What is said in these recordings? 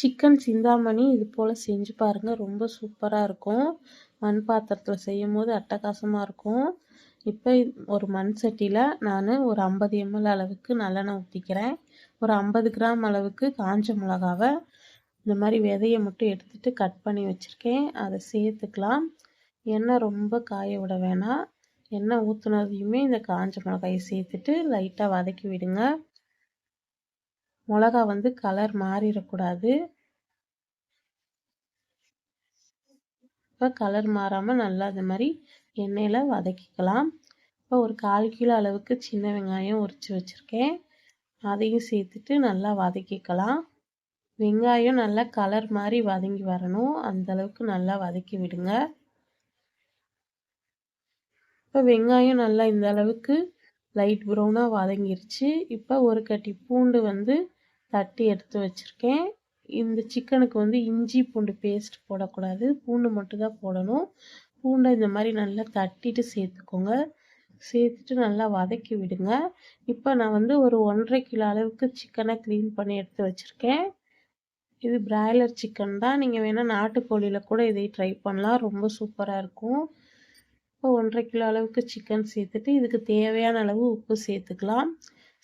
Chicken Chintamani இது போல் செஞ்சு பாருங்கள், ரொம்ப சூப்பராக இருக்கும். மண் பாத்திரத்தில் செய்யும்போது அட்டகாசமாக இருக்கும். இப்போ ஒரு மண் சட்டியில் நான் ஒரு 50 ml அளவுக்கு நல்லெண்ணெய் ஊற்றிக்கிறேன். ஒரு 50 கிராம் அளவுக்கு காஞ்ச மிளகாவை இந்த மாதிரி விதையை மட்டும் எடுத்துகிட்டு கட் பண்ணி வச்சுருக்கேன், அதை சேர்த்துக்கலாம். எண்ணெய் ரொம்ப காய விட வேணாம். எண்ணெய் ஊற்றுனதையுமே இந்த காஞ்ச மிளகாயை சேர்த்துட்டு லைட்டாக வதக்கி விடுங்க. மிளகா வந்து கலர் மாறிடக்கூடாது. இப்போ கலர் மாறாமல் நல்லா இந்த மாதிரி எண்ணெயில் வதக்கிக்கலாம். இப்போ ஒரு 1/4 கிலோ அளவுக்கு சின்ன வெங்காயம் உரித்து வச்சுருக்கேன், அதையும் சேர்த்துட்டு நல்லா வதக்கிக்கலாம். வெங்காயம் நல்லா கலர் மாதிரி வதங்கி வரணும், அந்தளவுக்கு நல்லா வதக்கி விடுங்க. இப்போ வெங்காயம் நல்லா இந்த அளவுக்கு லைட் ப்ரௌனாக வதங்கிருச்சு. இப்போ ஒரு கட்டி பூண்டு வந்து தட்டி எடுத்து வச்சுருக்கேன். இந்த சிக்கனுக்கு வந்து இஞ்சி பூண்டு பேஸ்ட் போடக்கூடாது, பூண்டு மட்டும் தான் போடணும். பூண்டை இந்த மாதிரி நல்லா தட்டிட்டு சேர்த்துக்கோங்க. சேர்த்துட்டு நல்லா வதக்கி விடுங்க. இப்போ நான் வந்து ஒரு 1.5 கிலோ அளவுக்கு சிக்கனை க்ளீன் பண்ணி எடுத்து வச்சுருக்கேன். இது பிராய்லர் சிக்கன் தான், நீங்கள் வேணால் நாட்டுக்கோழியில் கூட இதை ட்ரை பண்ணலாம், ரொம்ப சூப்பராக இருக்கும். இப்போ 1.5 கிலோ அளவுக்கு சிக்கன் சேர்த்துட்டு இதுக்கு தேவையான அளவு உப்பு சேர்த்துக்கலாம்.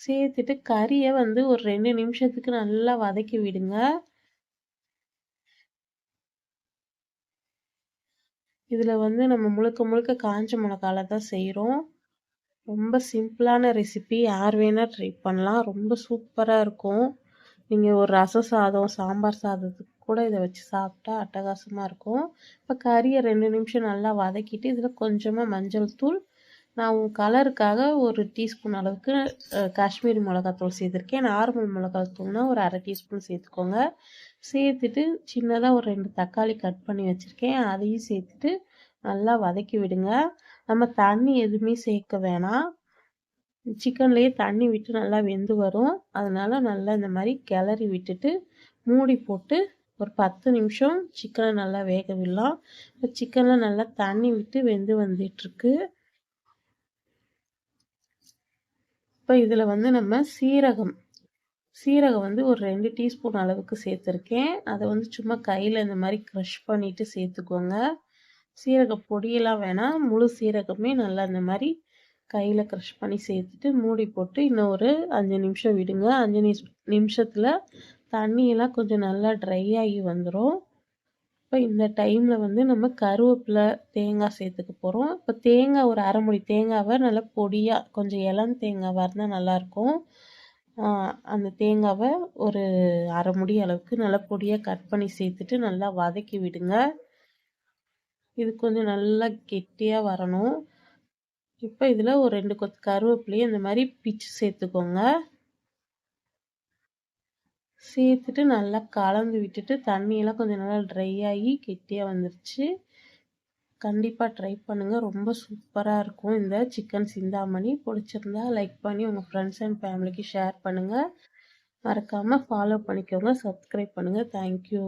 சேர்த்துட்டு கறியை வந்து ஒரு 2 நிமிஷத்துக்கு நல்லா வதக்கி விடுங்க. இதில் வந்து நம்ம முழுக்க முழுக்க காஞ்ச மிளகால தான் செய்கிறோம். ரொம்ப சிம்பிளான ரெசிபி, யார் வேணால் ட்ரை பண்ணலாம், ரொம்ப சூப்பராக இருக்கும். நீங்கள் ஒரு ரசம் சாதம், சாம்பார் சாதத்துக்கு கூட இதை வச்சு சாப்பிட்டா அட்டகாசமாக இருக்கும். இப்போ கறியை 2 நிமிஷம் நல்லா வதக்கிட்டு இதில் கொஞ்சமாக மஞ்சள் தூள், நான் கலருக்காக ஒரு டீஸ்பூன் அளவுக்கு காஷ்மீரி மிளகாத்தூள் சேர்த்துருக்கேன். நார்மல் மிளகாத்தூள்னா ஒரு 1/2 டீஸ்பூன் சேர்த்துக்கோங்க. சேர்த்துட்டு சின்னதாக ஒரு 2 தக்காளி கட் பண்ணி வச்சுருக்கேன், அதையும் சேர்த்துட்டு நல்லா வதக்கி விடுங்க. நம்ம தண்ணி எதுவுமே சேர்க்க வேணாம், சிக்கன்லேயே தண்ணி விட்டு நல்லா வெந்து வரும். அதனால் நல்லா இந்த மாதிரி கிளறி விட்டுட்டு மூடி போட்டு ஒரு 10 நிமிஷம் சிக்கனை நல்லா வேக விடலாம். இப்போ சிக்கனில் நல்லா தண்ணி விட்டு வெந்து வந்துட்டுருக்கு. இப்போ இதில் வந்து நம்ம சீரகம் வந்து ஒரு 2 டீஸ்பூன் அளவுக்கு சேர்த்துருக்கேன். அதை வந்து சும்மா கையில் இந்த மாதிரி க்ரஷ் பண்ணிவிட்டு சேர்த்துக்கோங்க. சீரக பொடியெல்லாம் வேணாம், முழு சீரகமே நல்லா இந்த மாதிரி கையில் க்ரஷ் பண்ணி சேர்த்துட்டு மூடி போட்டு இன்னும் ஒரு 5 நிமிஷம் விடுங்க. 5 நிமிஷத்தில் தண்ணியெல்லாம் கொஞ்சம் நல்லா ட்ரை ஆகி வந்துடும். இப்போ இந்த டைமில் வந்து நம்ம கருவேப்பிலை, தேங்காய் சேர்த்துக்க போகிறோம். இப்போ தேங்காய் ஒரு 1/2 மூடி தேங்காவை நல்லா பொடியாக, கொஞ்சம் இளம் தேங்காவாக இருந்தால் நல்லாயிருக்கும். அந்த தேங்காவை ஒரு 1/2 மூடி அளவுக்கு நல்லா பொடியாக கட் பண்ணி சேர்த்துட்டு நல்லா வதக்கி விடுங்க. இது கொஞ்சம் நல்லா கெட்டியாக வரணும். இப்போ இதில் ஒரு 2 கொத்து கருவேப்பிலையை இந்த மாதிரி பிச்சு சேர்த்துக்கோங்க. சேர்த்துட்டு நல்லா கலந்து விட்டுட்டு தண்ணியெல்லாம் கொஞ்சம் நல்லா ட்ரை ஆகி கெட்டியாக வந்துருச்சு. கண்டிப்பாக ட்ரை பண்ணுங்கள், ரொம்ப சூப்பராக இருக்கும். இந்த சிக்கன் சிந்தாமணி பிடிச்சிருந்தா லைக் பண்ணி உங்கள் ஃப்ரெண்ட்ஸ் அண்ட் ஃபேமிலிக்கு ஷேர் பண்ணுங்கள். மறக்காமல் ஃபாலோ பண்ணிக்கோங்க, சப்ஸ்கிரைப் பண்ணுங்கள். தேங்க்யூ.